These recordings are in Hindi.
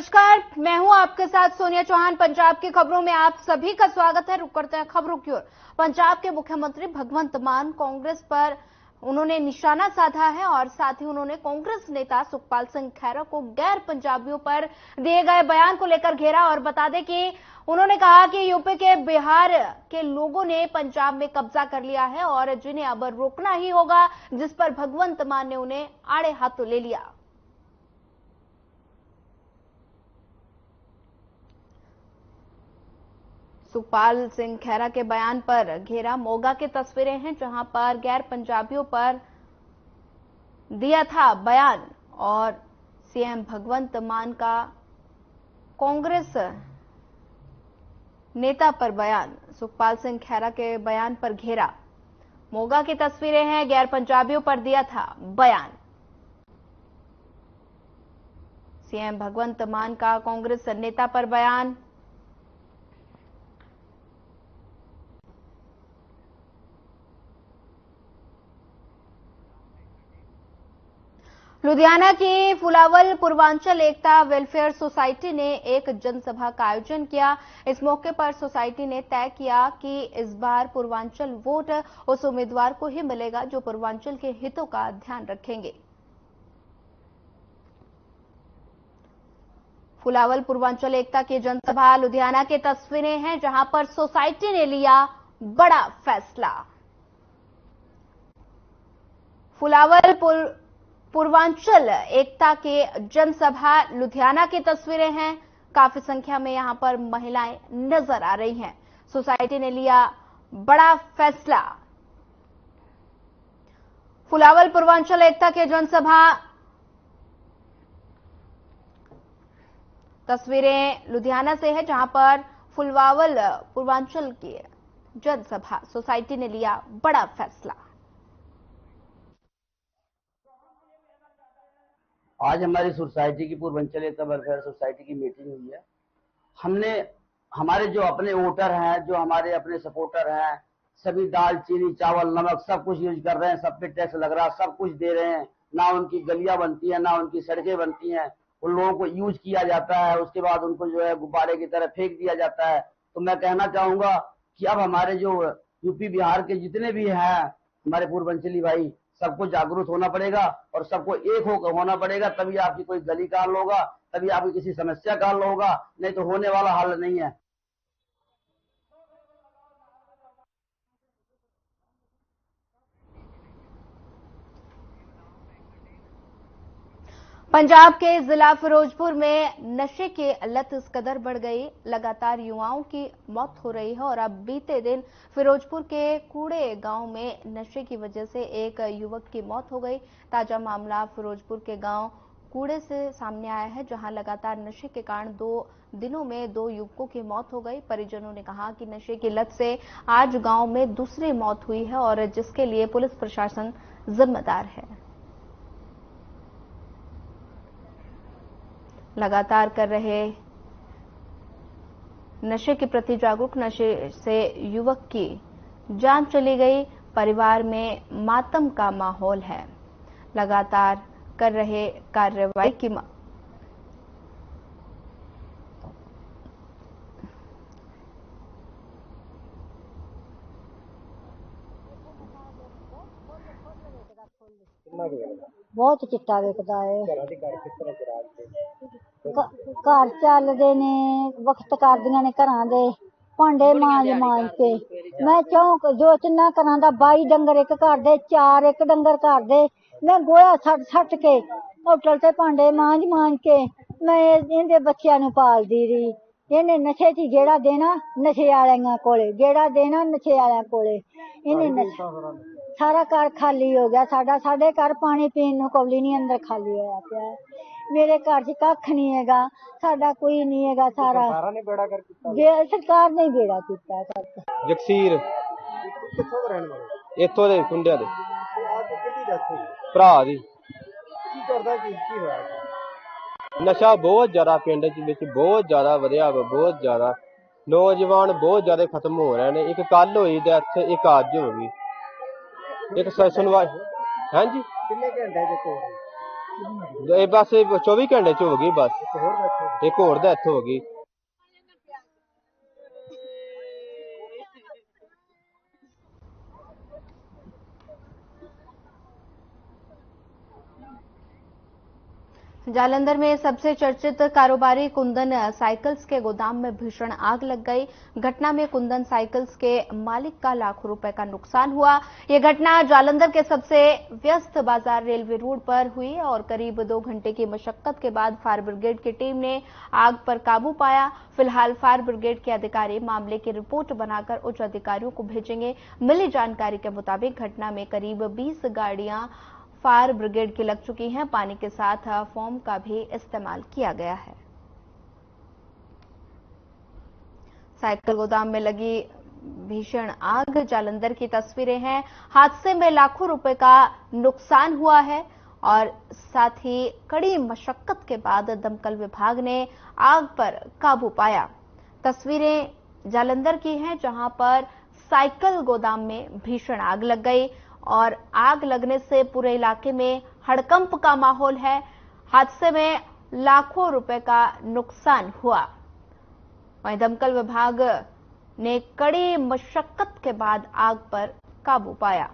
नमस्कार, मैं हूं आपके साथ सोनिया चौहान। पंजाब की खबरों में आप सभी का स्वागत है। रुक करते हैं खबरों की ओर। पंजाब के मुख्यमंत्री भगवंत मान कांग्रेस पर उन्होंने निशाना साधा है और साथ ही उन्होंने कांग्रेस नेता सुखपाल सिंह खैरा को गैर पंजाबियों पर दिए गए बयान को लेकर घेरा और बता दें कि उन्होंने कहा कि यूपी के बिहार के लोगों ने पंजाब में कब्जा कर लिया है और जिन्हें अब रोकना ही होगा, जिस पर भगवंत मान ने उन्हें आड़े हाथों ले लिया। सुखपाल सिंह खैरा के बयान पर घेरा। मोगा की तस्वीरें हैं जहां पर गैर पंजाबियों पर दिया था बयान और सीएम भगवंत मान का कांग्रेस नेता पर बयान। सुखपाल सिंह खैरा के बयान पर घेरा। मोगा की तस्वीरें हैं, गैर पंजाबियों पर दिया था बयान। सीएम भगवंत मान का कांग्रेस नेता पर बयान। लुधियाना की फुलावल पूर्वांचल एकता वेलफेयर सोसाइटी ने एक जनसभा का आयोजन किया। इस मौके पर सोसाइटी ने तय किया कि इस बार पूर्वांचल वोट उस उम्मीदवार को ही मिलेगा जो पूर्वांचल के हितों का ध्यान रखेंगे। फुलावल पूर्वांचल एकता की जनसभा लुधियाना की तस्वीरें हैं जहां पर सोसाइटी ने लिया बड़ा फैसला। फुलावल पूर्वांचल एकता के जनसभा लुधियाना की तस्वीरें हैं। काफी संख्या में यहां पर महिलाएं नजर आ रही हैं। सोसाइटी ने लिया बड़ा फैसला। फुलावल पूर्वांचल एकता के जनसभा तस्वीरें लुधियाना से है जहां पर फुलावल पूर्वांचल की जनसभा सोसाइटी ने लिया बड़ा फैसला। आज हमारी सोसाइटी की पूर्वांचल एकता वेलफेयर सोसाइटी की मीटिंग हुई है। हमने हमारे जो अपने वोटर हैं, जो हमारे अपने सपोर्टर हैं, सभी दाल, चीनी, चावल, नमक सब कुछ यूज कर रहे हैं। सब पे टैक्स लग रहा है, सब कुछ दे रहे हैं। ना उनकी गलियां बनती हैं, ना उनकी सड़कें बनती हैं। उन लोगों को यूज किया जाता है, उसके बाद उनको जो है गुब्बारे की तरह फेंक दिया जाता है। तो मैं कहना चाहूंगा कि अब हमारे जो यूपी बिहार के जितने भी हैं हमारे पूर्वांचली भाई, सबको जागरूक होना पड़ेगा और सबको एक होना पड़ेगा। तभी आपकी कोई गली का हल होगा, तभी आपकी किसी समस्या का हल होगा, नहीं तो होने वाला हल नहीं है। पंजाब के जिला फिरोजपुर में नशे की लत इस कदर बढ़ गई, लगातार युवाओं की मौत हो रही है और अब बीते दिन फिरोजपुर के कूड़े गांव में नशे की वजह से एक युवक की मौत हो गई। ताजा मामला फिरोजपुर के गांव कूड़े से सामने आया है जहां लगातार नशे के कारण 2 दिनों में 2 युवकों की मौत हो गई। परिजनों ने कहा कि नशे की लत से आज गांव में दूसरी मौत हुई है और जिसके लिए पुलिस प्रशासन जिम्मेदार है। लगातार कर रहे नशे के प्रति जागरूक, नशे से युवक की जान चली गई। परिवार में मातम का माहौल है। लगातार कर रहे कार्रवाई की बहुत चिट्टा विकदा है। घर चलते ने वक्त करदियां ने घरां दे भांडे मांज के। मैं चौंक जो तिना घरां दा 22 डंगर एक घर दे, 4 एक डंगर घर दे। मैं गोया सट के होटल ते भांडे मांज के मैं इहदे बच्चियां नूं पालदी रही। इहने नशे च गेड़ा देना नशे वालियां कोले, गेड़ा देना नशे वालियां कोले। इहने सारा घर खाली हो गया। साडे घर पानी पीन नूं कौली नहीं, अंदर खाली होया पिया। मेरे घर च कख नहीं हैगा, साडा कोई नहीं हैगा। सारा सरकार ने बेड़ा कीता। जगसीर इत्थों दे कुंडिया दे भरा दी नशा बहुत ज्यादा पिंड बहुत ज्यादा वधिया, बहुत ज्यादा नौजवान बहुत ज्यादा खत्म हो रहे हैं। एक कल हुई डेथ, एक अज हो गई। एक सुनवाई। हाँ जी, ਇਹ ਬਸ 24 ਘੰਟੇ ਚ ਹੋ ਗਈ ਬਸ। ਇੱਕ ਹੋਰ ਡੈਥ ਹੋ ਗਈ। जालंधर में सबसे चर्चित कारोबारी कुंदन साइकिल्स के गोदाम में भीषण आग लग गई। घटना में कुंदन साइकिल्स के मालिक का लाखों रुपए का नुकसान हुआ। यह घटना जालंधर के सबसे व्यस्त बाजार रेलवे रोड पर हुई और करीब 2 घंटे की मशक्कत के बाद फायर ब्रिगेड की टीम ने आग पर काबू पाया। फिलहाल फायर ब्रिगेड के अधिकारी मामले की रिपोर्ट बनाकर उच्च अधिकारियों को भेजेंगे। मिली जानकारी के मुताबिक घटना में करीब 20 गाड़ियां फायर ब्रिगेड की लग चुकी हैं। पानी के साथ फोम का भी इस्तेमाल किया गया है। साइकिल गोदाम में लगी भीषण आग जालंधर की तस्वीरें हैं। हादसे में लाखों रुपए का नुकसान हुआ है और साथ ही कड़ी मशक्कत के बाद दमकल विभाग ने आग पर काबू पाया। तस्वीरें जालंधर की हैं जहां पर साइकिल गोदाम में भीषण आग लग गई और आग लगने से पूरे इलाके में हड़कंप का माहौल है। हादसे में लाखों रुपए का नुकसान हुआ। वहीं दमकल विभाग ने कड़ी मशक्कत के बाद आग पर काबू पाया।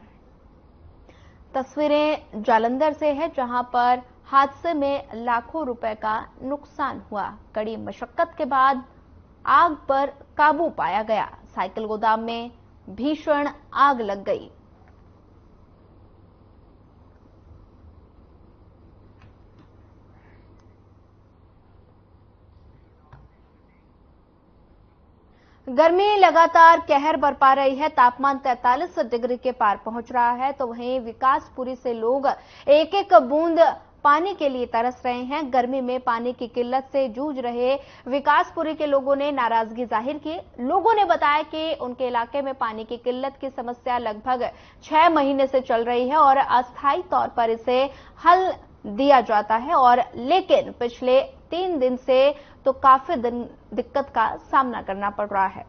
तस्वीरें जालंधर से है जहां पर हादसे में लाखों रुपए का नुकसान हुआ। कड़ी मशक्कत के बाद आग पर काबू पाया गया। साइकिल गोदाम में भीषण आग लग गई। गर्मी लगातार कहर बरपा रही है। तापमान 43 डिग्री के पार पहुंच रहा है तो वहीं विकासपुरी से लोग एक एक बूंद पानी के लिए तरस रहे हैं। गर्मी में पानी की किल्लत से जूझ रहे विकासपुरी के लोगों ने नाराजगी जाहिर की। लोगों ने बताया कि उनके इलाके में पानी की किल्लत की समस्या लगभग 6 महीने से चल रही है और अस्थायी तौर पर इसे हल दिया जाता है और लेकिन पिछले 3 दिन से तो काफी दिक्कत का सामना करना पड़ रहा है।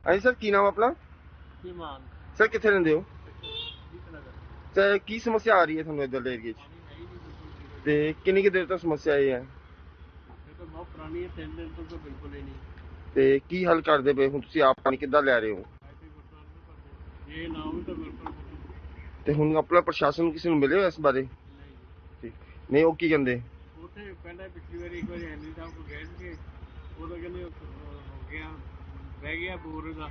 ਹਾਂਜੀ ਸਰ, ਕੀ ਨਾਮ ਆਪਣਾ? ईमान ਸਰ ਕਿੱਥੇ ਰਹਿੰਦੇ ਹੋ नगर ਤੇ ਕੀ ਸਮੱਸਿਆ ਆ ਰਹੀ ਹੈ ਤੁਹਾਨੂੰ ਇੱਧਰ ਦੇ ਏਰੀਏ 'ਚ ਤੇ ਕਿੰਨੀ ਕੁ ਦੇਰ ਤੋਂ ਸਮੱਸਿਆ ਇਹ ਹੈ तो बहुत पुरानी है, 3 दिन तो बिल्कुल ही नहीं। ਤੇ ਕੀ ਹੱਲ ਕਰਦੇ ਪਏ ਹੁਣ ਤੁਸੀਂ? ਆਪ ਪਾਣੀ ਕਿੱਦਾਂ ਲੈ ਰਹੇ ਹੋ ये ना हो तो बिल्कुल ਤੇ ਹੁਣ ਆਪਣਾ ਪ੍ਰਸ਼ਾਸਨ ਨੂੰ ਕਿਸੇ ਨੂੰ ਮਿਲੇ ਹੋ ਇਸ ਬਾਰੇ? नहीं। ਠੀਕ ਨਹੀਂ, ਉਹ ਕੀ ਕਹਿੰਦੇ? उसे पहले पिछली बार एक बार हैंडी साहब को गए थे, वो तो कहने हो गया रह गया बोर का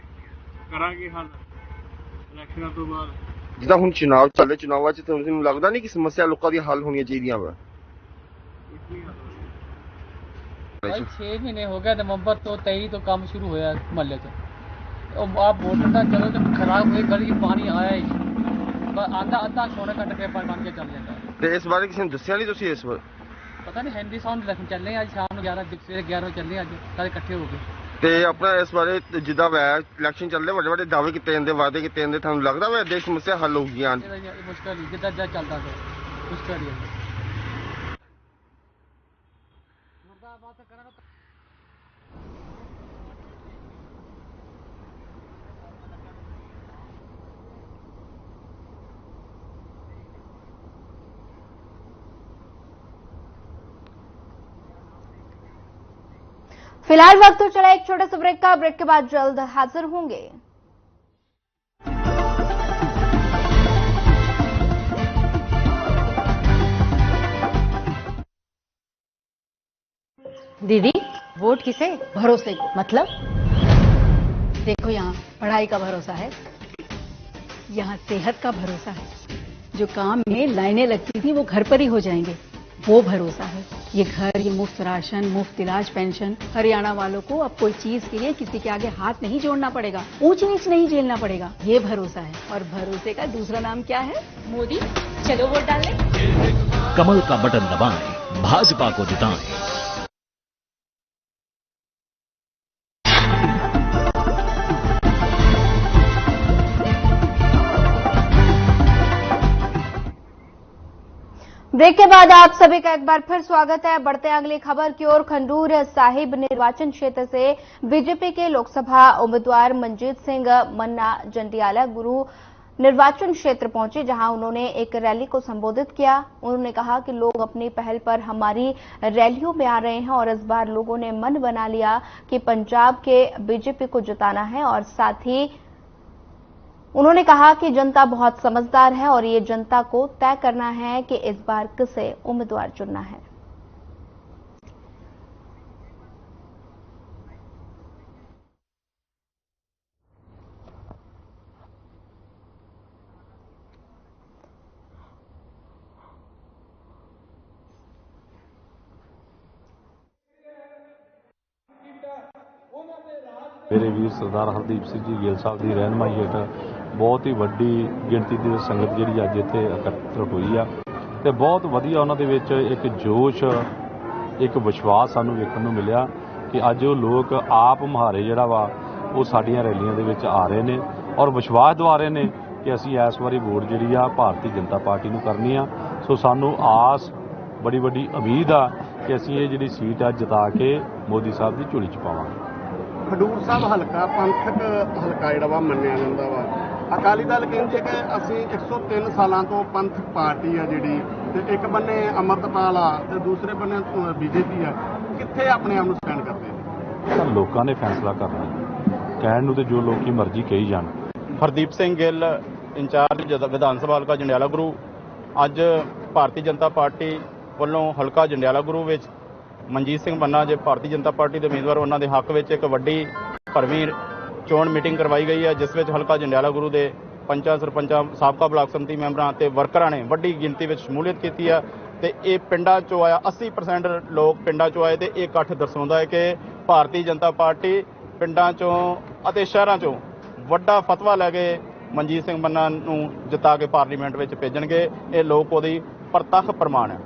करा के हल इलेक्शन तो बाद ਜਿੱਦਾਂ ਹੁਣ ਚੁਣਾਵ ਚੱਲੇ, ਚੁਣਾਵਾਂ 'ਚ ਤੁਹਾਨੂੰ ਲੱਗਦਾ ਨਹੀਂ ਕਿ ਸਮੱਸਿਆ ਲੋਕਾਂ ਦੀਆਂ ਹੱਲ ਹੋਣੀਆਂ ਚਾਹੀਦੀਆਂ ਵਾ? इतनी हल भाई 6 महीने हो गए, नवंबर तो 23 तो काम शुरू होया महल्ले से। और आप मोटर का चलो तो खराब हुई गली, पानी आया ही बस आधा आधा सोने का टके पर बन के चल जाता है। ਤੇ ਇਸ ਬਾਰੇ ਕਿਸੇ ਨੂੰ ਦੱਸਿਆ ਨਹੀਂ ਤੁਸੀਂ? ਇਸ ਬਾਰੇ पता नहीं हैंडी साउंड इलेक्शन चल रहे हैं, आज शाम 11 सवेरे 11 चल रहे हैं, आज सारे इकट्ठे हो गए। ਤੇ ਆਪਣਾ ਇਸ ਬਾਰੇ ਜਿੱਦਾਂ ਵੈ ਇਲੈਕਸ਼ਨ ਚੱਲਦੇ, ਵੱਡੇ ਵੱਡੇ ਦਾਅਵੇ ਕੀਤੇ ਜਾਂਦੇ, ਵਾਅਦੇ ਕੀਤੇ ਜਾਂਦੇ, ਤੁਹਾਨੂੰ ਲੱਗਦਾ ਵਾ ਦੇਸ਼ ਸਮੱਸਿਆ ਹੱਲ ਹੋਊਗੀਆਂ? ये मुश्किल ही जितना जज चलता है मुश्किल ही है। फिलहाल वक्त तो चला एक छोटे से ब्रेक का। ब्रेक के बाद जल्द हाजिर होंगे। दीदी वोट किसे? भरोसे को। मतलब देखो, यहाँ पढ़ाई का भरोसा है, यहाँ सेहत का भरोसा है, जो काम में लाइनें लगती थी वो घर पर ही हो जाएंगे, वो भरोसा है। ये घर, ये मुफ्त राशन, मुफ्त इलाज, पेंशन। हरियाणा वालों को अब कोई चीज के लिए किसी के आगे हाथ नहीं जोड़ना पड़ेगा, ऊंच नीच नहीं झेलना पड़ेगा, ये भरोसा है। और भरोसे का दूसरा नाम क्या है? मोदी। चलो वोट डालने। कमल का बटन दबाएं, भाजपा को जिताएं। ब्रेक के बाद आप सभी का एक बार फिर स्वागत है। बढ़ते हैं अगली खबर की ओर। खंडूर साहिब निर्वाचन क्षेत्र से बीजेपी के लोकसभा उम्मीदवार मंजीत सिंह मन्ना जंडियाला गुरु निर्वाचन क्षेत्र पहुंचे, जहां उन्होंने एक रैली को संबोधित किया। उन्होंने कहा कि लोग अपनी पहल पर हमारी रैलियों में आ रहे हैं और इस बार लोगों ने मन बना लिया कि पंजाब के बीजेपी को जिताना है। और साथ ही उन्होंने कहा कि जनता बहुत समझदार है और ये जनता को तय करना है कि इस बार किसे उम्मीदवार चुनना है। मेरे वीर सरदार हरदीप सिंह जी ਗਿੱਲ ਸਾਹਿਬ ਦੀ ਰਹਿਨਮਾਈ ਹੇਠ ਬਹੁਤ ਹੀ ਵੱਡੀ ਗਿਣਤੀ ਦੀ ਸੰਗਤ ਜਿਹੜੀ ਅੱਜ ਇੱਥੇ ਇਕੱਤਰ ਹੋਈ ਆ ਤੇ ਬਹੁਤ ਵਧੀਆ ਉਹਨਾਂ ਦੇ ਵਿੱਚ ਇੱਕ ਜੋਸ਼ ਇੱਕ ਵਿਸ਼ਵਾਸ ਸਾਨੂੰ ਵੇਖਣ ਨੂੰ ਮਿਲਿਆ ਕਿ ਅੱਜ ਉਹ ਲੋਕ ਆਪ ਮੁਹਾਰੇ ਜਿਹੜਾ ਵਾ ਉਹ ਸਾਡੀਆਂ ਰੈਲੀਆਂ ਦੇ ਵਿੱਚ ਆ ਰਹੇ ਨੇ ਔਰ ਵਿਸ਼ਵਾਸ ਦਿਵਾ ਰਹੇ ਨੇ ਕਿ ਅਸੀਂ ਇਸ ਵਾਰੀ ਵੋਟ ਜਿਹੜੀ ਆ ਭਾਰਤੀ ਜਨਤਾ ਪਾਰਟੀ ਨੂੰ ਕਰਨੀ ਆ। ਸੋ ਸਾਨੂੰ ਆਸ ਬੜੀ ਵੱਡੀ ਉਮੀਦ ਆ ਕਿ ਅਸੀਂ ਇਹ ਜਿਹੜੀ ਸੀਟ ਆ ਜਿਤਾ ਕੇ ਮੋਦੀ ਸਾਹਿਬ ਦੀ ਝੋਲੀ 'ਚ ਪਾਵਾਂਗੇ। ਖਡੂਰ ਸਾਹਿਬ ਹਲਕਾ ਪੰਥਕ ਹਲਕਾ ਜਿਹੜਾ ਵਾ ਮੰਨਿਆ ਜਾਂਦਾ ਵਾ। ਅਕਾਲੀ ਦਲ ਕਹਿੰਦੇ ਕਿ ਅਸੀਂ 103 ਸਾਲਾਂ ਤੋਂ ਪੰਥਕ ਪਾਰਟੀ ਆ ਜਿਹੜੀ, ਤੇ ਇੱਕ ਬੰਨੇ ਅੰਮ੍ਰਿਤਪਾਲ ਆ ਤੇ ਦੂਸਰੇ ਬੰਨੇ ਬੀਜੇਪੀ ਆ। ਕਿੱਥੇ ਆਪਣੇ ਆਪ ਨੂੰ ਸਟੈਂਡ ਕਰਦੇ ਨੇ? ਤਾਂ ਲੋਕਾਂ ਨੇ ਫੈਸਲਾ ਕਰਨਾ, ਕਹਿਣ ਨੂੰ ਤੇ ਜੋ ਲੋਕੀ ਮਰਜ਼ੀ ਕਹੀ ਜਾਣ। ਹਰਦੀਪ ਸਿੰਘ ਗਿੱਲ ਇੰਚਾਰਜ ਵਿਧਾਨ ਸਭਾ ਹਲਕਾ ਜੰਡਿਆਲਾ ਗੁਰੂ ਅੱਜ ਭਾਰਤੀ ਜਨਤਾ ਪਾਰਟੀ ਵੱਲੋਂ ਹਲਕਾ ਜੰਡਿਆਲਾ ਗੁਰੂ ਵਿੱਚ ਮਨਜੀਤ ਸਿੰਘ ਮੰਨਾ ਜੇ ਭਾਰਤੀ ਜਨਤਾ ਪਾਰਟੀ ਦੇ ਉਮੀਦਵਾਰ ਉਹਨਾਂ ਦੇ ਹੱਕ ਵਿੱਚ ਇੱਕ ਵੱਡੀ ਭਰਵੀਂ ਚੋਣ ਮੀਟਿੰਗ ਕਰਵਾਈ ਗਈ ਹੈ, ਜਿਸ ਵਿੱਚ ਹਲਕਾ ਜੰਡਿਆਲਾ ਗੁਰੂ ਦੇ ਪੰਚਾਂ ਸਰਪੰਚਾਂ ਸਾਬਕਾ ਬਲਾਕ ਸੰਮਤੀ ਮੈਂਬਰਾਂ ਤੇ ਵਰਕਰਾਂ ਨੇ ਵੱਡੀ ਗਿਣਤੀ ਵਿੱਚ ਸ਼ਮੂਲੀਅਤ ਕੀਤੀ ਹੈ। ਤੇ ਇਹ ਪਿੰਡਾਂ ਚੋਂ ਆਇਆ 80% ਲੋਕ ਪਿੰਡਾਂ ਚੋਂ ਆਏ ਤੇ ਇਹ ਇਕੱਠ ਦਰਸਾਉਂਦਾ ਹੈ ਕਿ ਭਾਰਤੀ ਜਨਤਾ ਪਾਰਟੀ ਪਿੰਡਾਂ ਚੋਂ ਅਤੇ ਸ਼ਹਿਰਾਂ ਚੋਂ ਵੱਡਾ ਫਤਵਾ ਲੈ ਕੇ ਮਨਜੀਤ ਸਿੰਘ ਮੰਨਾ ਨੂੰ ਜਿਤਾ ਕੇ ਪਾਰਲੀਮੈਂਟ ਵਿੱਚ ਭੇਜਣਗੇ। ਇਹ ਲੋਕ ਉਹਦੀ ਪ੍ਰਤੱਖ ਪ੍ਰਮਾਣ ਹੈ।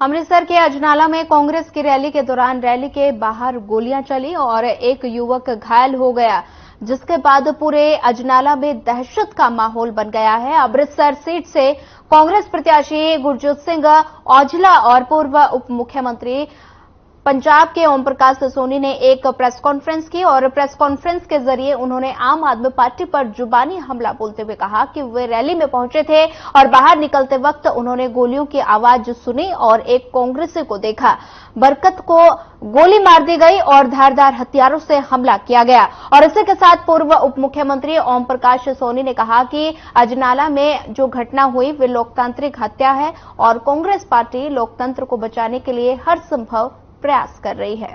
अमृतसर के अजनाला में कांग्रेस की रैली के दौरान रैली के बाहर गोलियां चली और एक युवक घायल हो गया, जिसके बाद पूरे अजनाला में दहशत का माहौल बन गया है। अमृतसर सीट से कांग्रेस प्रत्याशी गुरजीत सिंह औजला और पूर्व उप मुख्यमंत्री पंजाब के ओम प्रकाश सोनी ने एक प्रेस कॉन्फ्रेंस की और प्रेस कॉन्फ्रेंस के जरिए उन्होंने आम आदमी पार्टी पर जुबानी हमला बोलते हुए कहा कि वे रैली में पहुंचे थे और बाहर निकलते वक्त उन्होंने गोलियों की आवाज सुनी और एक कांग्रेसी को देखा। बरकत को गोली मार दी गई और धारदार हथियारों से हमला किया गया। और इसी के साथ पूर्व उप मुख्यमंत्री ओम प्रकाश सोनी ने कहा कि अजनाला में जो घटना हुई वे लोकतांत्रिक हत्या है और कांग्रेस पार्टी लोकतंत्र को बचाने के लिए हर संभव प्रयास कर रही है।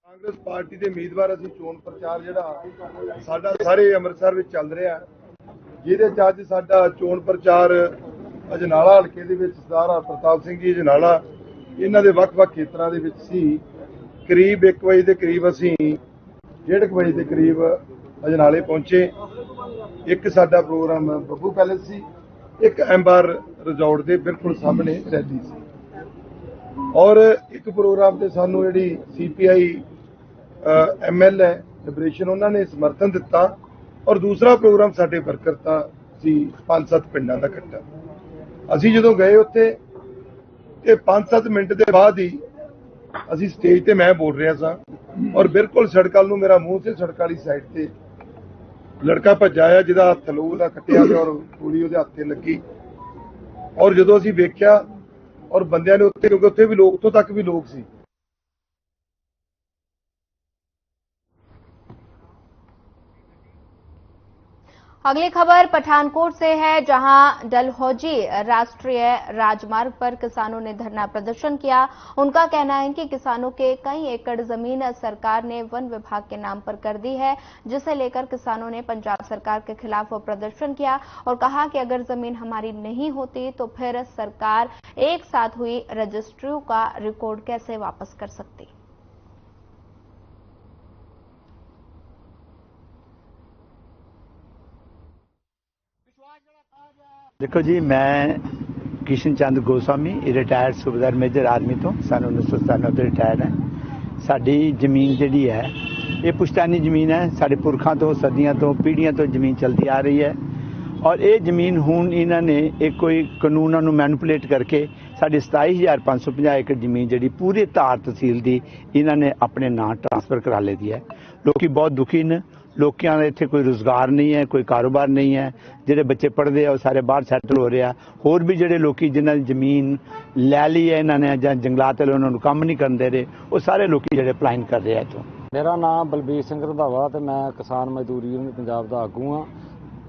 ਕਾਂਗਰਸ ਪਾਰਟੀ ਦੇ ਉਮੀਦਵਾਰ ਅਸੀਂ ਚੋਣ ਪ੍ਰਚਾਰ ਜਿਹੜਾ ਸਾਡਾ ਸਾਰੇ ਅੰਮ੍ਰਿਤਸਰ ਵਿੱਚ ਚੱਲ ਰਿਹਾ, ਜਿਹਦੇ ਚ ਅੱਜ ਸਾਡਾ ਚੋਣ ਪ੍ਰਚਾਰ ਅਜਨਾਲਾ ਹਲਕੇ ਦੇ ਵਿੱਚ ਸਰਦਾਰ ਪ੍ਰਤਾਪ ਸਿੰਘ ਜੀ ਅਜਨਾਲਾ ਇਹਨਾਂ ਦੇ ਵੱਖ-ਵੱਖ ਖੇਤਰਾਂ ਦੇ ਵਿੱਚ ਸੀ। ਕਰੀਬ 1 ਵਜੇ ਦੇ ਕਰੀਬ ਅਸੀਂ 1:30 ਵਜੇ ਦੇ ਕਰੀਬ ਅਜਨਾਲੇ ਪਹੁੰਚੇ। ਇੱਕ ਸਾਡਾ ਪ੍ਰੋਗਰਾਮ ਬੱਬੂ ਪੈਲੇਸ ਸੀ, ਇੱਕ ਐਮਬਾਰ ਰਿਜ਼ੋਰਟ ਦੇ ਬਿਲਕੁਲ ਸਾਹਮਣੇ ਰੈਲੀ ਸੀ ਔਰ ਇੱਕ ਪ੍ਰੋਗਰਾਮ ਤੇ ਸਾਨੂੰ ਜਿਹੜੀ ਸੀਪੀਆਈ ਐਮਐਲਏ ਲਿਬਰੇਸ਼ਨ ਉਹਨਾਂ ਨੇ ਸਮਰਥਨ ਦਿੱਤਾ ਔਰ ਦੂਸਰਾ ਪ੍ਰੋਗਰਾਮ ਸਾਡੇ ਵਰਕਰ ਦਾ ਸੀ 5-7 ਪਿੰਡਾਂ ਦਾ ਇਕੱਠਾ। ਅਸੀਂ ਜਦੋਂ ਗਏ ਉੱਥੇ ਤੇ 5-7 ਮਿੰਟ ਦੇ ਬਾਅਦ ਹੀ ਅਸੀਂ ਸਟੇਜ ਤੇ ਮੈਂ ਬੋਲ ਰਿਹਾ ਸਾਂ ਔਰ ਬਿਲਕੁਲ ਸੜਕ ਵੱਲ ਨੂੰ ਮੇਰਾ ਮੂੰਹ ਸੀ, ਸੜਕ ਵਾਲੀ ਸਾਈਡ ਤੇ ਲੜਕਾ ਭੱਜਾ ਆ ਜਿਹਦਾ ਹੱਥ ਲੋਹ ਦਾ ਕੱਟਿਆ ਗਿਆ ਔਰ ਗੋਲੀ ਉਹਦੇ ਹੱਥ ਤੇ ਲੱਗੀ ਔਰ ਜਦੋਂ ਅਸੀਂ ਵੇਖਿਆ ਔਰ ਬੰਦਿਆਂ ਨੇ ਉੱਤੇ, ਕਿਉਂਕਿ ਉੱਥੇ ਵੀ ਲੋਕ, ਉੱਥੋਂ ਤੱਕ ਵੀ ਲੋਕ ਸੀ। अगली खबर पठानकोट से है, जहां डलहौजी राष्ट्रीय राजमार्ग पर किसानों ने धरना प्रदर्शन किया। उनका कहना है कि किसानों के कई एकड़ जमीन सरकार ने वन विभाग के नाम पर कर दी है, जिसे लेकर किसानों ने पंजाब सरकार के खिलाफ प्रदर्शन किया और कहा कि अगर जमीन हमारी नहीं होती तो फिर सरकार एक साथ हुई रजिस्ट्रियों का रिकॉर्ड कैसे वापस कर सकती। विश्वास जरा देखो जी, मैं किशन चंद गोस्वामी रिटायर्ड सूबेदार मेजर आर्मी तो सन 1997 ਤੋਂ रिटायर्ड है। साडी जमीन जिहड़ी है ये पुश्तैनी जमीन है, साडे पुरखां तो सदियां तो पीढ़ियां तो जमीन चलती आ रही है और ये जमीन हुण इन्हां ने एक कोई कानूनां नूं मैनिपुलेट करके साडी 27,550 एकड़ जमीन जिहड़ी पूरे धार तहसील दी इन्हां ने अपने नां ट्रांसफर करा ली दी है। लोकी बहुत दुखी ने, लोगों का इत्थे कोई रोजगार नहीं है, कोई कारोबार नहीं है, जिहड़े बच्चे पढ़ते हैं वो सारे बाहर सैटल हो रहे हैं। होर भी जिहड़े लोकी जिन्हां दी जमीन लै ली है इन्हां ने जां जंगलात वाले उन्हां नूं काम नहीं करन दे रहे, वो सारे लोकी जिहड़े पलायन कर रहे हैं इत्थों। मेरा नाम बलबीर सिंह रंधावा ते मैं किसान मजदूर यूनियन पंजाब दा आगू हाँ।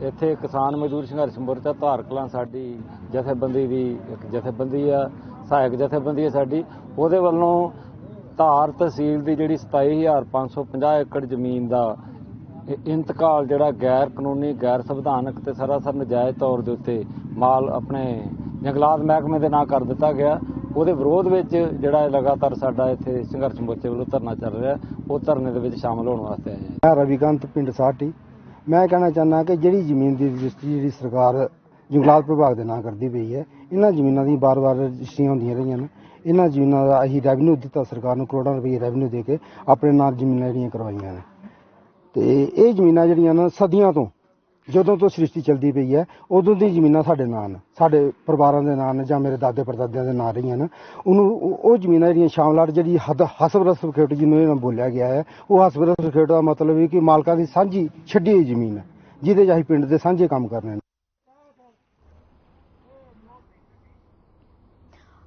ਇੱਥੇ किसान मजदूर संघर्ष मोर्चा धार कलां साडी जथेबंदी दी एक जथेबंदी आ, सहायक जथेबंदी है साडी, ਉਹਦੇ ਵੱਲੋਂ धार तहसील ਦੀ ਜਿਹੜੀ 27,550 एकड़ ਜ਼ਮੀਨ ਦਾ इंतकाल ਜਿਹੜਾ गैर कानूनी गैर संविधानक ਤੇ ਸਰਾਸਰ ਨਜਾਇਜ਼ ਤੌਰ ਦੇ ਉੱਤੇ ਮਾਲ ਆਪਣੇ ਜੰਗਲਾਤ ਮਹਿਕਮੇ ਦੇ ਨਾਂ ਕਰ ਦਿੱਤਾ ਗਿਆ। ਉਹਦੇ ਵਿਰੋਧ ਵਿੱਚ ਜਿਹੜਾ ਲਗਾਤਾਰ ਸਾਡਾ ਇੱਥੇ ਸੰਘਰਸ਼ ਮੋਰਚੇ ਵੱਲੋਂ ਧਰਨਾ ਚੱਲ ਰਿਹਾ, ਉਹ ਧਰਨੇ ਦੇ ਵਿੱਚ ਸ਼ਾਮਲ ਹੋਣ ਵਾਸਤੇ ਆਏ ਹਾਂ। ਮੈਂ ਰਵੀਕਾਂਤ ਪਿੰਡ ਸਾਟੀ। ਮੈਂ ਕਹਿਣਾ ਚਾਹੁੰਦਾ ਕਿ ਜਿਹੜੀ ਜ਼ਮੀਨ ਦੀ ਰਜਿਸਟਰੀ ਜਿਹੜੀ ਸਰਕਾਰ ਜੰਗਲਾਤ ਵਿਭਾਗ ਦੇ ਨਾਂ ਕਰਦੀ ਪਈ ਹੈ, ਇਹਨਾਂ ਜ਼ਮੀਨਾਂ ਦੀ ਬਾਰ-ਬਾਰ ਰਜਿਸਟਰੀਆਂ ਹੁੰਦੀਆਂ ਰਹੀਆਂ ਨੇ। ਇਹਨਾਂ ਜ਼ਮੀਨਾਂ ਦਾ ਅਸੀਂ ਰੈਵਨਿਊ ਦਿੱਤਾ, ਸਰਕਾਰ ਨੂੰ ਕਰੋੜਾਂ ਰੁਪਏ ਰੈਵਨਿਊ ਦੇ ਕੇ ਆਪਣੇ ਨਾਲ ਜ਼ਮੀਨਾਂ ਜਿਹੜੀਆਂ ਕਰਵਾਈਆਂ ਨੇ। ਤੇ ਇਹ ਜ਼ਮੀਨਾਂ ਜਿਹੜੀਆਂ ਨੇ ਸਦੀਆਂ ਤੋਂ ਜਦੋਂ ਤੋਂ ਸ੍ਰਿਸ਼ਟੀ ਚੱਲਦੀ ਪਈ ਹੈ ਉਦੋਂ ਦੀ ਜ਼ਮੀਨਾਂ ਸਾਡੇ ਨਾਂ ਨੇ, ਸਾਡੇ ਪਰਿਵਾਰਾਂ ਦੇ ਨਾਂ ਨੇ ਜਾਂ ਮੇਰੇ ਦਾਦੇ ਪੜਦਾਦਿਆਂ ਦੇ ਨਾਂ ਰਹੀਆਂ ਨੇ। ਉਹਨੂੰ ਉਹ ਜ਼ਮੀਨਾਂ ਜਿਹੜੀਆਂ ਸ਼ਾਮਲਾਟ ਜਿਹੜੀ ਹਸਬ ਰਸਬ ਖੇਡ ਜਿਹਨੂੰ ਇਹਨਾਂ ਬੋਲਿਆ ਗਿਆ ਹੈ, ਉਹ ਹਸਬ ਰਸਬ ਖੇਡ ਦਾ ਮਤਲਬ ਹੈ ਕਿ ਮਾਲਕਾਂ ਦੀ ਸਾਂਝੀ ਛੱਡੀ ਹੋਈ ਜ਼ਮੀਨ ਹੈ ਜਿਹਦੇ 'ਚ ਅਸੀਂ ਪਿੰਡ ਦੇ ਸਾਂਝੇ ਕੰਮ ਕਰਨੇ ਨੇ।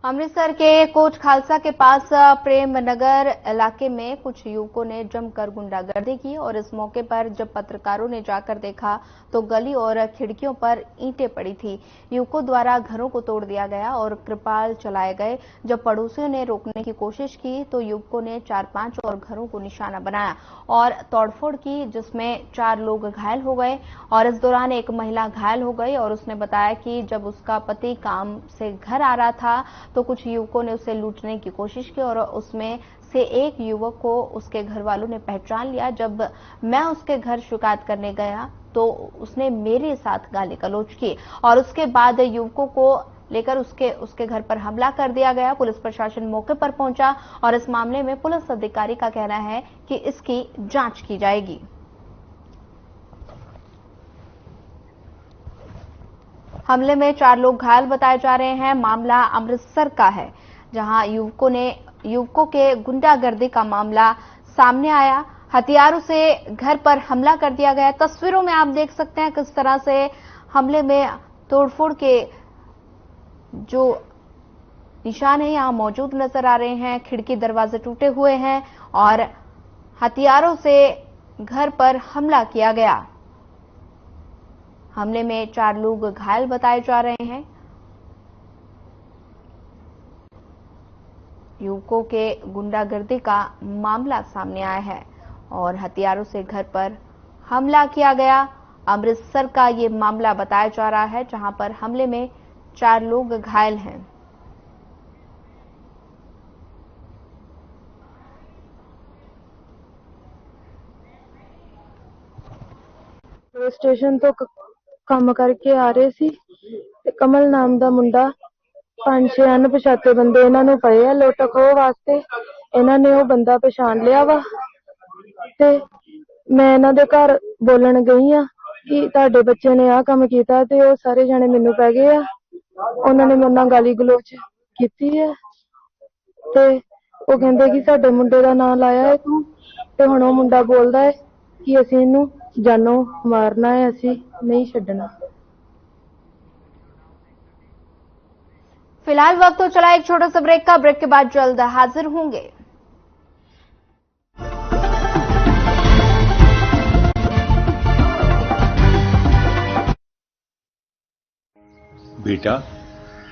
अमृतसर के कोट खालसा के पास प्रेम नगर इलाके में कुछ युवकों ने जमकर गुंडागर्दी की और इस मौके पर जब पत्रकारों ने जाकर देखा तो गली और खिड़कियों पर ईंटें पड़ी थी। युवकों द्वारा घरों को तोड़ दिया गया और कृपाल चलाए गए। जब पड़ोसियों ने रोकने की कोशिश की तो युवकों ने 4-5 और घरों को निशाना बनाया और तोड़फोड़ की, जिसमें 4 लोग घायल हो गए और इस दौरान एक महिला घायल हो गई और उसने बताया कि जब उसका पति काम से घर आ रहा था तो कुछ युवकों ने उसे लूटने की कोशिश की और उसमें से एक युवक को उसके घर वालों ने पहचान लिया। जब मैं उसके घर शिकायत करने गया तो उसने मेरे साथ गाली गलौज की और उसके बाद युवकों को लेकर उसके घर पर हमला कर दिया गया। पुलिस प्रशासन मौके पर पहुंचा और इस मामले में पुलिस अधिकारी का कहना है कि इसकी जांच की जाएगी। हमले में 4 लोग घायल बताए जा रहे हैं। मामला अमृतसर का है, जहां युवकों के गुंडागर्दी का मामला सामने आया। हथियारों से घर पर हमला कर दिया गया। तस्वीरों में आप देख सकते हैं किस तरह से हमले में तोड़फोड़ के जो निशान है यहां मौजूद नजर आ रहे हैं। खिड़की दरवाजे टूटे हुए हैं और हथियारों से घर पर हमला किया गया। हमले में 4 लोग घायल बताए जा रहे हैं। युवकों के गुंडागर्दी का मामला सामने आया है और हथियारों से घर पर हमला किया गया। अमृतसर का ये मामला बताया जा रहा है, जहां पर हमले में 4 लोग घायल हैं। स्टेशन तो ਕੰਮ ਕਰਕੇ ਆ ਰਹੇ ਸੀ ਤੇ ਕਮਲ ਨਾਮ ਦਾ ਮੁੰਡਾ 5-6 ਅਣਪਛਾਤੇ ਬੰਦੇ ਇਹਨਾਂ ਨੂੰ ਪਏ ਆ ਲੁੱਟ ਖੋਹ ਵਾਸਤੇ। ਇਹਨਾਂ ਨੇ ਉਹ ਬੰਦਾ ਪਛਾਣ ਲਿਆ ਵਾ ਤੇ ਮੈਂ ਇਹਨਾਂ ਦੇ ਘਰ ਬੋਲਣ ਗਈ ਆ ਕਿ ਤੁਹਾਡੇ ਬੱਚੇ ਨੇ ਆਹ ਕੰਮ ਕੀਤਾ ਤੇ ਉਹ ਸਾਰੇ ਜਣੇ ਮੈਨੂੰ ਪੈ ਗਏ ਆ। ਉਹਨਾਂ ਨੇ ਮੇਰੇ ਨਾਲ ਗਾਲੀ ਗਲੋਚ ਕੀਤੀ ਹੈ ਤੇ ਉਹ ਕਹਿੰਦੇ ਕਿ ਸਾਡੇ ਮੁੰਡੇ ਦਾ ਨਾਂ ਲਾਇਆ ਹੈ ਤੂੰ, ਤੇ ਹੁਣ ਉਹ ਮੁੰਡਾ ਬੋਲਦਾ ਹੈ ਕਿ ਅਸੀਂ ਇਹਨੂੰ जानो मारना है, असी नहीं छड्डना। फिलहाल वक्त तो चला एक छोटा सा ब्रेक का। ब्रेक के बाद जल्द हाजिर होंगे। बेटा,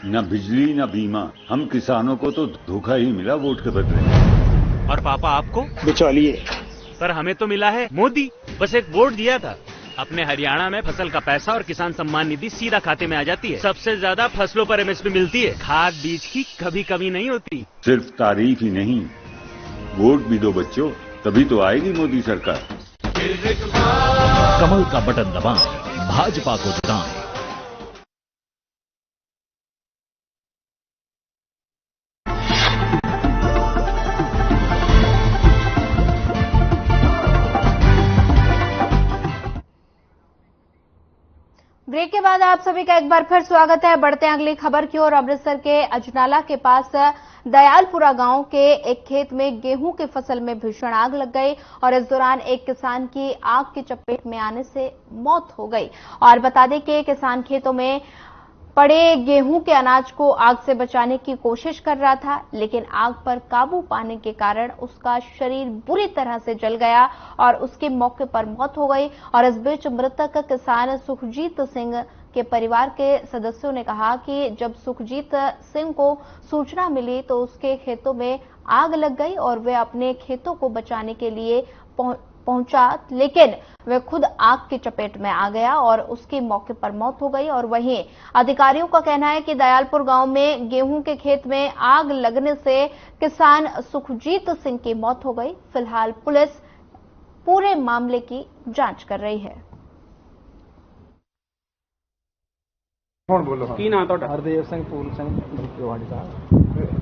ना बिजली ना बीमा, हम किसानों को तो धोखा ही मिला वोट के बदले। और पापा आपको? बिचौलिए। पर हमें तो मिला है मोदी। बस एक वोट दिया था, अपने हरियाणा में फसल का पैसा और किसान सम्मान निधि सीधा खाते में आ जाती है। सबसे ज्यादा फसलों पर MSP मिलती है। खाद बीज की कभी कमी नहीं होती। सिर्फ तारीफ ही नहीं, वोट भी दो बच्चों, तभी तो आएगी मोदी सरकार। कमल का बटन दबाएं, भाजपा को जिताएं। ब्रेक के बाद आप सभी का एक बार फिर स्वागत है। बढ़ते हैं अगली खबर की ओर। अमृतसर के अजनाला के पास दयालपुरा गांव के एक खेत में गेहूं की फसल में भीषण आग लग गई और इस दौरान एक किसान की आग की चपेट में आने से मौत हो गई। और बता दें कि किसान खेतों में पड़े गेहूं के अनाज को आग से बचाने की कोशिश कर रहा था, लेकिन आग पर काबू पाने के कारण उसका शरीर बुरी तरह से जल गया और उसकी मौके पर मौत हो गई। और इस बीच मृतक किसान सुखजीत सिंह के परिवार के सदस्यों ने कहा कि जब सुखजीत सिंह को सूचना मिली तो उसके खेतों में आग लग गई और वे अपने खेतों को बचाने के लिए पहुंचा, लेकिन वह खुद आग की चपेट में आ गया और उसकी मौके पर मौत हो गई। और वहीं अधिकारियों का कहना है कि दयालपुर गांव में गेहूं के खेत में आग लगने से किसान सुखजीत सिंह की मौत हो गई। फिलहाल पुलिस पूरे मामले की जांच कर रही है। ਕੀ ਨਾਂ ਤੁਹਾਡਾ? ਹਰਦੇਵ ਸਿੰਘ ਪੂਰਨ ਸਿੰਘ ਜਵਾੜੀ ਸਾਹਿਬ।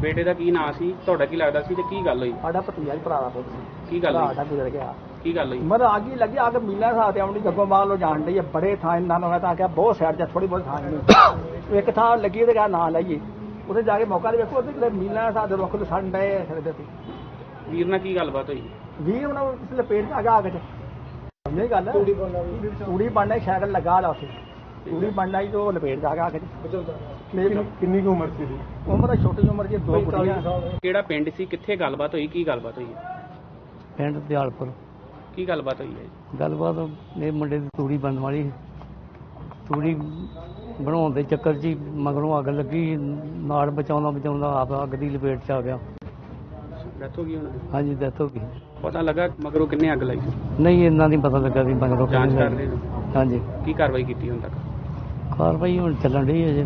ਬੇਟੇ ਦਾ ਕੀ ਨਾਂ ਸੀ, ਤੁਹਾਡਾ ਕੀ ਲੱਗਦਾ ਸੀ ਤੇ ਕੀ ਗੱਲ ਹੋਈ? ਸਾਡਾ ਭਤੀਜਾ ਹੀ ਭਰਾ ਦਾ ਪੁੱਤ ਸੀ। ਕੀ ਗੱਲ ਹੋਈ? ਸਾਡਾ ਗੁਜ਼ਰ ਗਿਆ। ਕੀ ਗੱਲ ਹੋਈ? ਮਤਲਬ ਅੱਗ ਹੀ ਲੱਗੀ, ਅੱਗ ਮੀਲਾਂ ਸਾਥ ਆਉਣੀ ਗੱਗੋਂ ਬਾਹਰ ਲੋ ਜਾਣ ਡਈ ਹੈ। ਬੜੇ ਥਾਂ ਇਹਨਾਂ ਨੂੰ ਤਾਂ ਕਿਹਾ ਬਹੁਤ ਸਾਈਡ ਤੇ ਥੋੜੀ ਬਹੁਤ ਥਾਂ ਨਹੀਂ ਇੱਕ ਥਾਂ ਲੱਗੀ ਉਹਦੇ ਕਿਹਾ ਨਾ ਲਾਈਏ, ਉੱਥੇ ਜਾ ਕੇ ਮੌਕਾ ਦੇ ਵੇਖੋ ਉਹਦੇ ਮੀਲਾਂ ਸਾਥ ਦੇ ਰੁੱਖ ਸੜ ਡਏ ਸਿਰ ਤੇ। ਵੀਰ ਨਾਲ ਕੀ ਗੱਲਬਾਤ ਹੋਈ? ਵੀਰ ਉਹਨਾਂ ਨੂੰ ਲਪੇਟ ਆ ਗਿਆ ਅੱਗ ਚ। ਇਹ ਗੱਲ ਤੂੜੀ ਬਣਨਾ ਸਾਈਕਲ ਲਗਾ ਲਾ ਉੱਥੇ ਤੂੜੀ ਬਣਨਾ ਹੀ ਤੋਂ ਲਪੇਟ ਜਾ ਗਿਆ ਅੱਗ ਚ। ਕਿੰਨੀ ਕੁ ਉਮਰ ਸੀ? ਉਮਰ ਛੋਟੀ ਉਮਰ ਚ 2 ਕੁੜੀਆਂ। ਕਿਹੜਾ ਪਿੰਡ ਸੀ, ਕਿੱਥੇ ਗੱਲਬਾਤ ਹੋਈ, ਕੀ ਗੱਲਬਾਤ ਹੋਈ? ਪਿੰਡ ਦਿਆਲਪੁਰ। ਕੀ ਗੱਲਬਾਤ ਹੋਈ ਹੈ? ਗੱਲਬਾਤ ਇਹ ਮੁੰਡੇ ਦੀ ਤੂੜੀ ਬਣਨ ਵਾਲੀ, ਤੂੜੀ ਬਣਾਉਣ ਦੇ ਚੱਕਰ 'ਚ ਹੀ ਮਗਰੋਂ ਅੱਗ ਲੱਗੀ, ਨਾਲ ਬਚਾਉਂਦਾ ਆਪ ਅੱਗ ਦੀ ਲਪੇਟ 'ਚ ਆ ਗਿਆ। ਡੈਥ ਹੋ ਗਈ ਉਹਨਾਂ ਦੀ? ਹਾਂਜੀ ਡੈਥ ਹੋ ਗਈ। ਪਤਾ ਲੱਗਾ ਮਗਰੋਂ ਕਿੰਨੇ ਅੱਗ ਲਾਈ? ਨਹੀਂ ਇੰਨਾ ਨਹੀਂ ਪਤਾ ਲੱਗਾ ਵੀ ਮਗਰੋਂ ਜਾਂਚ ਕਰ ਰਹੇ ਹੋ? ਹਾਂਜੀ। ਕੀ ਕਾਰਵਾਈ ਕੀਤੀ ਹੁਣ ਤੱਕ? ਕਾਰਵਾਈ ਹੁਣ ਚੱਲਣ ਰਹੀ ਹੈ ਜੀ।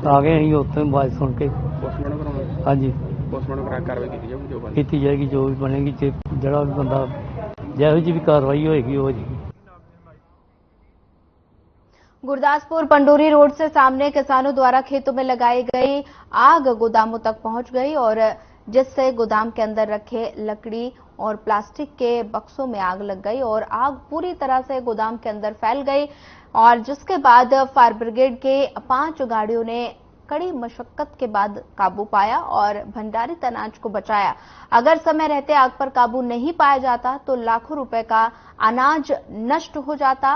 ਆ ਗਏ ਅਸੀਂ ਉੱਥੇ ਆਵਾਜ਼ ਸੁਣ ਕੇ। ਪੋਸਟਮਾਰਟਮ ਕਰਾਉਣਾ? ਹਾਂਜੀ ਪੋਸਟਮਾਰਟਮ ਕਰਾ ਕਾਰਵਾਈ ਕੀਤੀ ਜਾਊਗੀ ਜੋ ਬਣੇਗੀ। ਕੀਤੀ ਜਾਏਗੀ, ਜੋ ਵੀ ਬਣੇਗੀ, ਜਿਹੜਾ ਵੀ ਬੰਦਾ ਜਿਹੋ ਜਿਹੀ ਵੀ ਕਾਰਵਾਈ होगी हो जाएगी। गुरदासपुर पंडोरी रोड से सामने किसानों द्वारा खेतों में लगाई गई आग गोदामों तक पहुंच गई और जिससे गोदाम के अंदर रखे लकड़ी और प्लास्टिक के बक्सों में आग लग गई और आग पूरी तरह से गोदाम के अंदर फैल गई। और जिसके बाद फायर ब्रिगेड के 5 गाड़ियों ने कड़ी मशक्कत के बाद काबू पाया और भंडारित अनाज को बचाया। अगर समय रहते आग पर काबू नहीं पाया जाता तो लाखों रुपए का अनाज नष्ट हो जाता।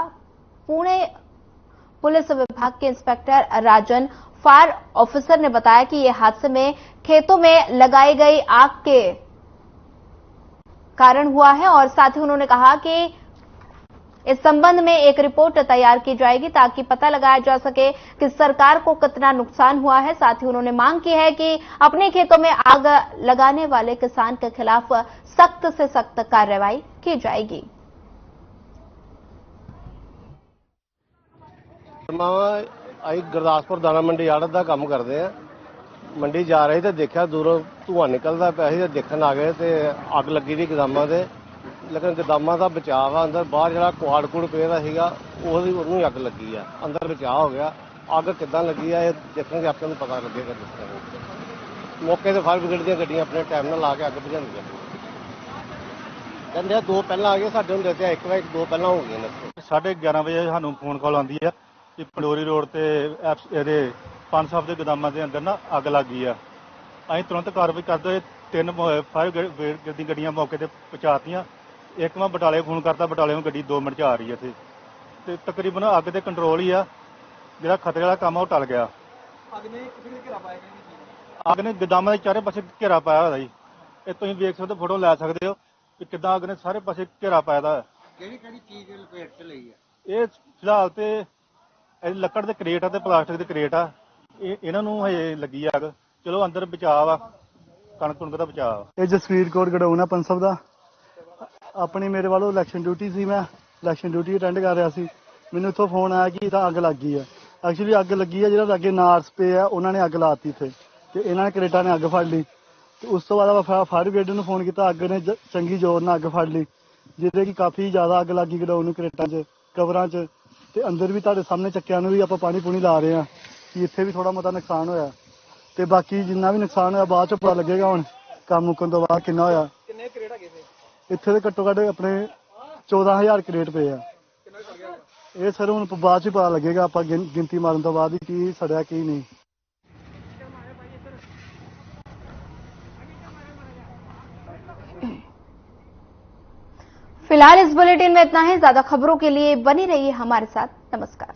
पुणे पुलिस विभाग के इंस्पेक्टर राजन फायर ऑफिसर ने बताया कि यह हादसे में खेतों में लगाई गई आग के कारण हुआ है और साथ ही उन्होंने कहा कि इस संबंध में एक रिपोर्ट तैयार की जाएगी ताकि पता लगाया जा सके कि सरकार को कितना नुकसान हुआ है। साथ ही उन्होंने मांग की है कि अपने खेतों में आग लगाने वाले किसान के खिलाफ सख्त से सख्त कार्रवाई की जाएगी। ਅਸੀਂ ਗੁਰਦਾਸਪੁਰ ਦਾਣਾ ਮੰਡੀ ਆੜਤ ਦਾ ਕੰਮ ਕਰਦੇ ਆ। ਮੰਡੀ ਜਾ ਰਹੇ ਤੇ ਦੇਖਿਆ ਦੂਰੋਂ ਧੂੰਆਂ ਨਿਕਲਦਾ ਪਿਆ ਸੀ ਤੇ ਦੇਖਣ ਆ ਗਏ ਤੇ ਅੱਗ ਲੱਗੀ ਦੀ ਗੋਦਾਮਾਂ ਦੇ। ਲੇਕਿਨ ਗੋਦਾਮਾਂ ਦਾ ਬਚਾਅ ਆ, ਅੰਦਰ ਬਾਹਰ ਜਿਹੜਾ ਕੁਆੜ ਕੂੜ ਪਿਆ ਸੀਗਾ ਉਹਨੂੰ ਹੀ ਅੱਗ ਲੱਗੀ ਆ। ਅੰਦਰ ਬਚਾਅ ਹੋ ਗਿਆ। ਅੱਗ ਕਿੱਦਾਂ ਲੱਗੀ ਆ ਇਹ ਦੇਖਣਗੇ, ਆਪੇ ਨੂੰ ਪਤਾ ਲੱਗੇਗਾ। ਜਿਸ ਤਰ੍ਹਾਂ ਮੌਕੇ ਤੇ ਫਾਇਰ ਬ੍ਰਿਗੇਡ ਦੀਆਂ ਗੱਡੀਆਂ ਆਪਣੇ ਟਾਈਮ ਨਾਲ ਲਾ ਕੇ ਅੱਗ ਬੁਝਾਉਂਦੀਆਂ। ਕਹਿੰਦੇ ਆ 2 ਪਹਿਲਾਂ ਆ ਗਏ, ਸਾਡੇ ਹੁੰਦੇ ਤੇ 1 ਵਜੇ 2 ਪਹਿਲਾਂ ਹੋ ਗਈਆਂ ਨੇ। 11:30 ਵਜੇ ਸਾਨੂੰ ਫੋਨ ਕਾਲ ਆਉਂਦੀ ਆ ਕਿ ਪੰਡੋਰੀ ਰੋਡ ਤੇ ਇਹਦੇ ਪੰਜ ਸਾਹਿਬ ਦੇ ਗੋਦਾਮਾਂ ਦੇ ਅੰਦਰ ਨਾ ਅੱਗ ਲੱਗ ਗਈ ਆ। ਅਸੀਂ ਤੁਰੰਤ ਕਾਰਵਾਈ ਕਰਦੇ ਹੋਏ 3 ਫਾਇਰ ਬ੍ਰਿਗੇਡ ਦੀਆਂ ਗੱਡੀਆਂ ਮੌਕੇ ਤੇ ਪਹੁੰਚਾਤੀਆਂ। ਇੱਕ ਮੈਂ ਬਟਾਲੇ ਫੋਨ ਕਰਤਾ, ਬਟਾਲਿਓਂ ਗੱਡੀ 2 ਮਿੰਟ 'ਚ ਆ ਰਹੀ ਹੈ ਇੱਥੇ ਤੇ ਤਕਰੀਬਨ ਅੱਗ ਦੇ ਕੰਟਰੋਲ ਹੀ ਆ। ਜਿਹੜਾ ਖਤਰੇ ਵਾਲਾ ਕੰਮ ਉਹ ਟਲ ਗਿਆ। ਅੱਗ ਨੇ ਗੋਦਾਮਾਂ ਦੇ ਚਾਰੇ ਪਾਸੇ ਘੇਰਾ ਪਾਇਆ ਹੋਇਆ ਜੀ। ਇਹ ਤੁਸੀਂ ਵੇਖ ਸਕਦੇ, ਫੋਟੋ ਲੈ ਸਕਦੇ ਹੋ ਕਿ ਕਿੱਦਾਂ ਅੱਗ ਨੇ ਸਾਰੇ ਪਾਸੇ ਘੇਰਾ ਪਾਇਆ ਦਾ। ਕਿਹੜੀ ਚੀਜ਼ ਲਪੇਟ 'ਚ ਲਈ ਆ? ਇਹ ਫਿਲਹਾਲ ਤੇ ਇਹ ਲੱਕੜ ਦੇ ਕਰੇਟ ਆ ਤੇ ਪਲਾਸਟਿਕ ਦੇ ਕਰੇਟ ਆ। ਇਹਨਾਂ ਨੂੰ ਹਜੇ ਲੱਗੀ ਅੱਗ। ਚਲੋ ਅੰਦਰ ਬਚਾਅ ਵਾ, ਕਣਕ ਕੁਣਕ ਦਾ ਬਚਾਅ ਵਾ। ਇਹ ਜਸਵੀਰ ਕੌਰ ਗੜਾਉਣਾ ਪੰਸਬ ਦਾ। ਆਪਣੀ ਮੇਰੇ ਵੱਲੋਂ ਇਲੈਕਸ਼ਨ ਡਿਊਟੀ ਸੀ, ਮੈਂ ਇਲੈਕਸ਼ਨ ਡਿਊਟੀ ਅਟੈਂਡ ਕਰ ਰਿਹਾ ਸੀ। ਮੈਨੂੰ ਇੱਥੋਂ ਫੋਨ ਆਇਆ ਕਿ ਤਾਂ ਅੱਗ ਲੱਗ ਗਈ ਆ। ਐਕਚੁਅਲੀ ਅੱਗ ਲੱਗੀ ਆ, ਜਿਹੜਾ ਲਾਗੇ ਨਾਰਸ ਪਏ ਆ ਉਹਨਾਂ ਨੇ ਅੱਗ ਲਾਤੀ ਇੱਥੇ ਤੇ ਇਹਨਾਂ ਨੇ ਕਰੇਟਾਂ ਨੇ ਅੱਗ ਫੜ ਲਈ ਤੇ ਉਸ ਤੋਂ ਬਾਅਦ ਆਪਾਂ ਫਾਇਰ ਬ੍ਰਿਗੇਡ ਨੂੰ ਫੋਨ ਕੀਤਾ। ਅੱਗ ਨੇ ਚੰਗੀ ਜ਼ੋਰ ਨਾਲ ਅੱਗ ਫੜ ਲਈ, ਜਿਹਦੇ ਕਿ ਕਾਫੀ ਜ਼ਿਆਦਾ ਅੱਗ ਲੱਗੀ ਗਡਾਊਨ ਨੂੰ, ਕਰੇਟਾਂ 'ਚ, ਕਵਰਾਂ 'ਚ ਤੇ ਅੰਦਰ ਵੀ। ਤੁਹਾਡੇ ਸਾਹਮਣੇ ਚੱਕਿਆਂ ਨੂੰ ਵੀ ਆਪਾਂ ਪਾਣੀ ਪੂਣੀ ਲਾ ਰਹੇ ਆ ਕਿ ਇੱਥੇ ਵੀ ਥੋੜਾ ਮੋਟਾ ਨੁਕਸਾਨ ਹੋਇਆ ਤੇ ਬਾਕੀ ਜਿੰਨਾ ਵੀ ਨੁਕਸਾਨ ਹੋਇਆ ਬਾਅਦ 'ਚ ਪਤਾ ਲੱਗੇਗਾ ਹੁਣ ਕੰਮ ਮੁੱਕਣ ਤੋਂ ਬਾਅਦ ਕਿੰਨਾ ਹੋਇਆ। ਕਿੰਨੇ ਕਰੇਟ ਹੈਗੇ ਸੀ ਇੱਥੇ ਦੇ ਘੱਟੋ ਘੱਟ ਆਪਣੇ 14000 ਕਰੇਟ ਪਏ ਆ। ਇਹ ਸਰ ਹੁਣ ਬਾਅਦ ਚ ਪਤਾ ਲੱਗੇਗਾ, ਆਪਾਂ ਗਿਣਤੀ ਮਾਰਨ ਤੋਂ ਬਾਅਦ ਹੀ ਕੀ ਸੜਿਆ ਕੀ ਨਹੀਂ। फिलहाल इस बुलेटिन में इतना ही। ज्यादा खबरों के लिए बनी रहिए हमारे साथ। नमस्कार।